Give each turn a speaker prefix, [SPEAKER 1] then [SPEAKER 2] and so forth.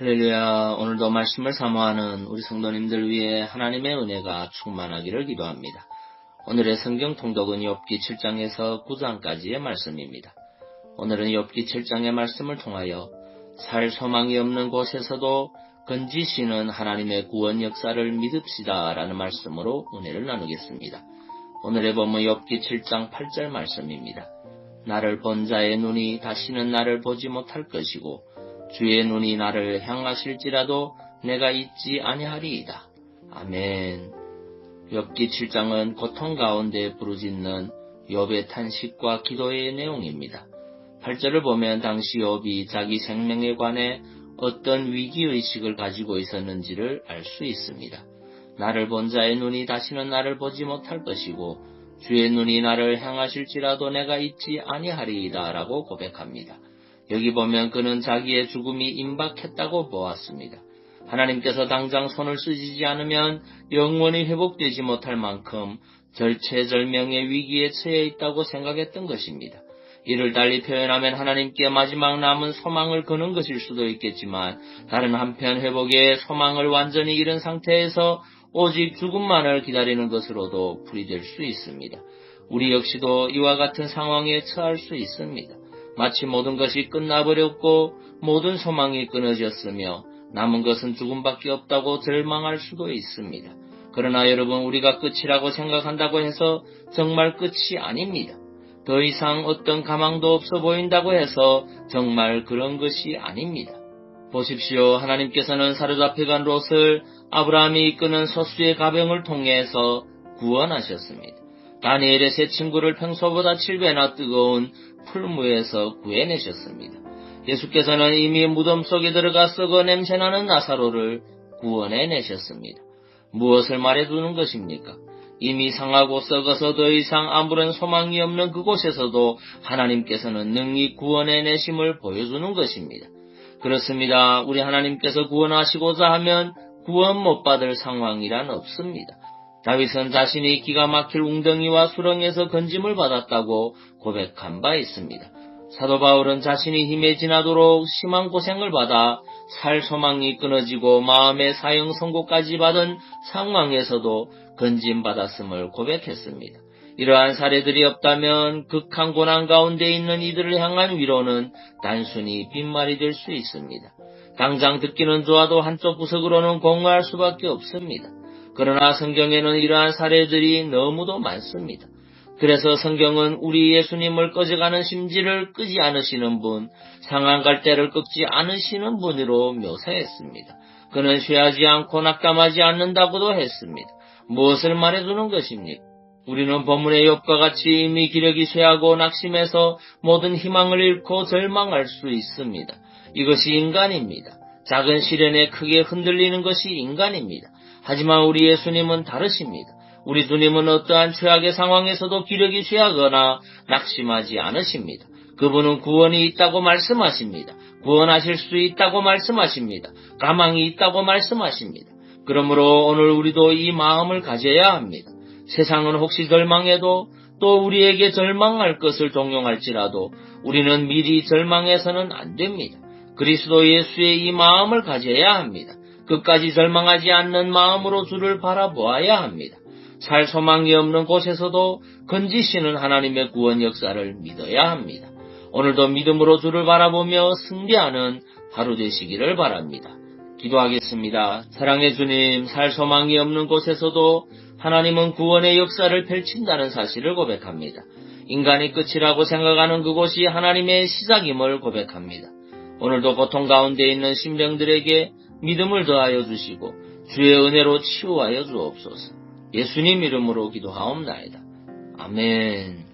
[SPEAKER 1] 할렐루야. 오늘도 말씀을 사모하는 우리 성도님들 위해 하나님의 은혜가 충만하기를 기도합니다. 오늘의 성경 통독은 욥기 7장에서 9장까지의 말씀입니다. 오늘은 욥기 7장의 말씀을 통하여 살 소망이 없는 곳에서도 건지시는 하나님의 구원 역사를 믿읍시다 라는 말씀으로 은혜를 나누겠습니다. 오늘의 본문 욥기 7장 8절 말씀입니다. 나를 본 자의 눈이 다시는 나를 보지 못할 것이고 주의 눈이 나를 향하실지라도 내가 잊지 아니하리이다. 아멘. 욥기 7장은 고통 가운데 부르짖는 욥의 탄식과 기도의 내용입니다. 8절을 보면 당시 욥이 자기 생명에 관해 어떤 위기의식을 가지고 있었는지를 알 수 있습니다. 나를 본 자의 눈이 다시는 나를 보지 못할 것이고 주의 눈이 나를 향하실지라도 내가 잊지 아니하리이다 라고 고백합니다. 여기 보면 그는 자기의 죽음이 임박했다고 보았습니다. 하나님께서 당장 손을 쓰시지 않으면 영원히 회복되지 못할 만큼 절체절명의 위기에 처해 있다고 생각했던 것입니다. 이를 달리 표현하면 하나님께 마지막 남은 소망을 거는 것일 수도 있겠지만 다른 한편 회복의 소망을 완전히 잃은 상태에서 오직 죽음만을 기다리는 것으로도 풀이될 수 있습니다. 우리 역시도 이와 같은 상황에 처할 수 있습니다. 마치 모든 것이 끝나버렸고 모든 소망이 끊어졌으며 남은 것은 죽음밖에 없다고 절망할 수도 있습니다. 그러나 여러분, 우리가 끝이라고 생각한다고 해서 정말 끝이 아닙니다. 더 이상 어떤 가망도 없어 보인다고 해서 정말 그런 것이 아닙니다. 보십시오. 하나님께서는 사로잡혀간 롯을 아브라함이 이끄는 소수의 가병을 통해서 구원하셨습니다. 다니엘의 세 친구를 평소보다 7배나 뜨거운 풀무에서 구해내셨습니다. 예수께서는 이미 무덤 속에 들어가 썩어 냄새나는 나사로를 구원해내셨습니다. 무엇을 말해두는 것입니까? 이미 상하고 썩어서 더 이상 아무런 소망이 없는 그곳에서도 하나님께서는 능히 구원해내심을 보여주는 것입니다. 그렇습니다. 우리 하나님께서 구원하시고자 하면 구원 못 받을 상황이란 없습니다. 다윗은 자신이 기가 막힐 웅덩이와 수렁에서 건짐을 받았다고 고백한 바 있습니다. 사도 바울은 자신이 힘에 지나도록 심한 고생을 받아 살 소망이 끊어지고 마음의 사형 선고까지 받은 상황에서도 건짐받았음을 고백했습니다. 이러한 사례들이 없다면 극한 고난 가운데 있는 이들을 향한 위로는 단순히 빈말이 될 수 있습니다. 당장 듣기는 좋아도 한쪽 구석으로는 공허할 수밖에 없습니다. 그러나 성경에는 이러한 사례들이 너무도 많습니다. 그래서 성경은 우리 예수님을 꺼져가는 심지를 끄지 않으시는 분, 상한 갈대를 꺾지 않으시는 분으로 묘사했습니다. 그는 쉬하지 않고 낙담하지 않는다고도 했습니다. 무엇을 말해주는 것입니까? 우리는 본문의 욥과 같이 이미 기력이 쇠하고 낙심해서 모든 희망을 잃고 절망할 수 있습니다. 이것이 인간입니다. 작은 시련에 크게 흔들리는 것이 인간입니다. 하지만 우리 예수님은 다르십니다. 우리 주님은 어떠한 최악의 상황에서도 기력이 쇠하거나 낙심하지 않으십니다. 그분은 구원이 있다고 말씀하십니다. 구원하실 수 있다고 말씀하십니다. 가망이 있다고 말씀하십니다. 그러므로 오늘 우리도 이 마음을 가져야 합니다. 세상은 혹시 절망해도 또 우리에게 절망할 것을 동용할지라도 우리는 미리 절망해서는 안 됩니다. 그리스도 예수의 이 마음을 가져야 합니다. 끝까지 절망하지 않는 마음으로 주를 바라보아야 합니다. 살 소망이 없는 곳에서도 건지시는 하나님의 구원 역사를 믿어야 합니다. 오늘도 믿음으로 주를 바라보며 승리하는 하루 되시기를 바랍니다. 기도하겠습니다. 사랑의 주님, 살 소망이 없는 곳에서도 하나님은 구원의 역사를 펼친다는 사실을 고백합니다. 인간이 끝이라고 생각하는 그곳이 하나님의 시작임을 고백합니다. 오늘도 고통 가운데 있는 심령들에게 믿음을 더하여 주시고 주의 은혜로 치유하여 주옵소서. 예수님 이름으로 기도하옵나이다. 아멘.